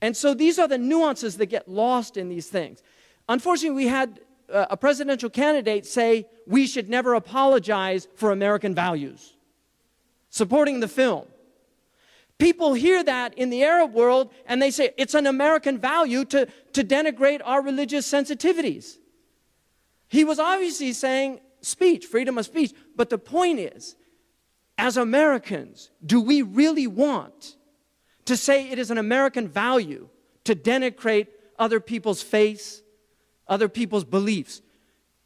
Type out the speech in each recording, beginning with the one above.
And so these are the nuances that get lost in these things. Unfortunately, we had a presidential candidate say we should never apologize for American values, supporting the film. People hear that in the Arab world and they say it's an American value to denigrate our religious sensitivities. He was obviously saying speech, freedom of speech. But the point is, as Americans, do we really want to say it is an American value to denigrate other people's faiths, other people's beliefs?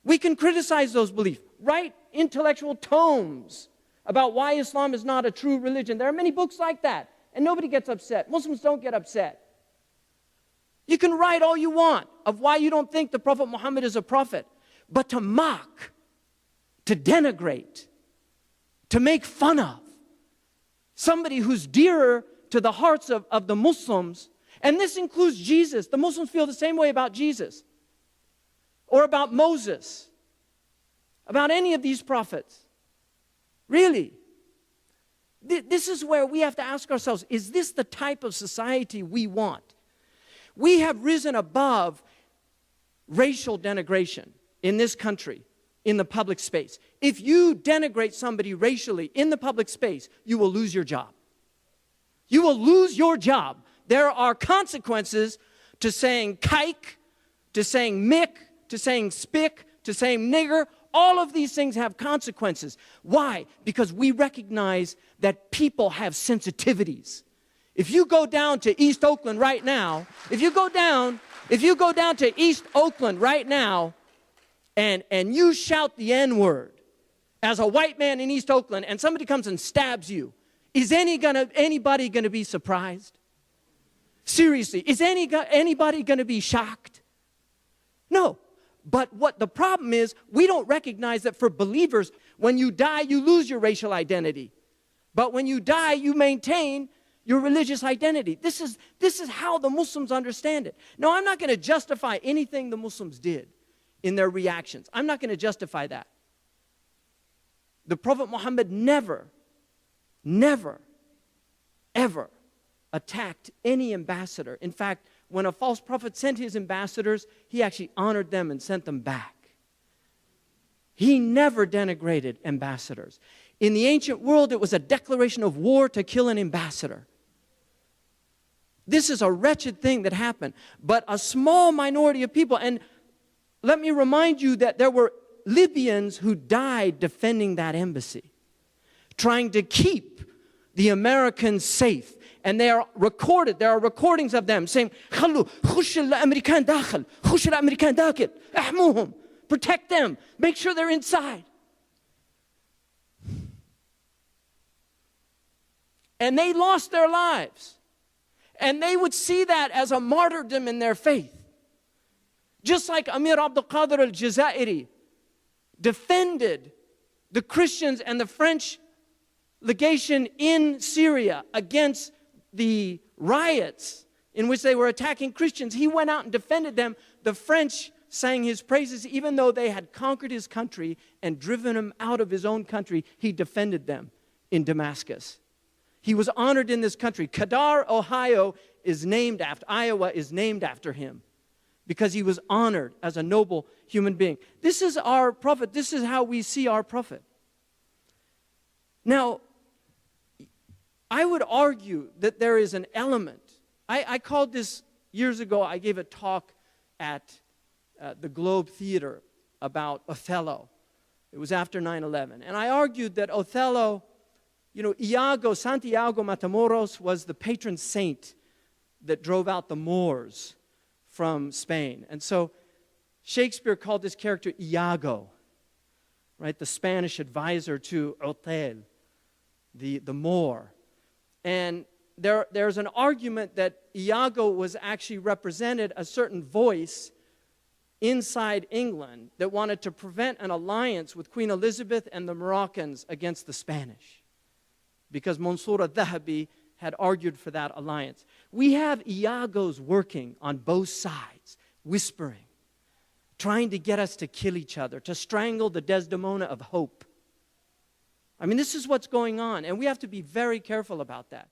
We can criticize those beliefs, write intellectual tomes about why Islam is not a true religion. There are many books like that, and nobody gets upset. Muslims don't get upset. You can write all you want of why you don't think the Prophet Muhammad is a prophet, but to mock, to denigrate, to make fun of somebody who's dearer to the hearts of the Muslims, and this includes Jesus. The Muslims feel the same way about Jesus, or about Moses, about any of these prophets. Really. This is where we have to ask ourselves, is this the type of society we want? We have risen above racial denigration in this country, in the public space. If you denigrate somebody racially in the public space, you will lose your job. You will lose your job. There are consequences to saying kike, to saying mick, to saying spick, to saying nigger. All of these things have consequences. Why? Because we recognize that people have sensitivities. If you go down to East Oakland right now, if you go down to East Oakland right now and you shout the N-word as a white man in East Oakland and somebody comes and stabs you, is anybody gonna be surprised? Seriously, is anybody gonna be shocked? No. But what the problem is, we don't recognize that for believers, when you die, you lose your racial identity. But when you die, you maintain your religious identity. This is how the Muslims understand it. Now, I'm not going to justify anything the Muslims did in their reactions. I'm not going to justify that. The Prophet Muhammad never, ever attacked any ambassador. In fact, when a false prophet sent his ambassadors, he actually honored them and sent them back. He never denigrated ambassadors. In the ancient world, it was a declaration of war to kill an ambassador. This is a wretched thing that happened. But a small minority of people, and let me remind you that there were Libyans who died defending that embassy, trying to keep the Americans safe. And they are recorded. There are recordings of them saying, protect them. Make sure they're inside. And they lost their lives. And they would see that as a martyrdom in their faith. Just like Amir Abdul Qadir al-Jazairi defended the Christians and the French legation in Syria against the riots in which they were attacking Christians. He went out and defended them. The French sang his praises. Even though they had conquered his country and driven him out of his own country, he defended them in Damascus. He was honored in this country. Kadar, Ohio Iowa is named after him because he was honored as a noble human being. This is our prophet. This is how we see our prophet. Now, I would argue that there is an element. I called this years ago. I gave a talk at the Globe Theater about Othello. It was after 9/11. And I argued that Othello, Santiago Matamoros was the patron saint that drove out the Moors from Spain. And so Shakespeare called this character Iago, right? The Spanish advisor to Otel, the Moor. And there's an argument that Iago was actually represented a certain voice inside England that wanted to prevent an alliance with Queen Elizabeth and the Moroccans against the Spanish, because Mansur al-Dhahabi had argued for that alliance. We have Iagos working on both sides, whispering, trying to get us to kill each other, to strangle the Desdemona of hope. I mean, this is what's going on, and we have to be very careful about that.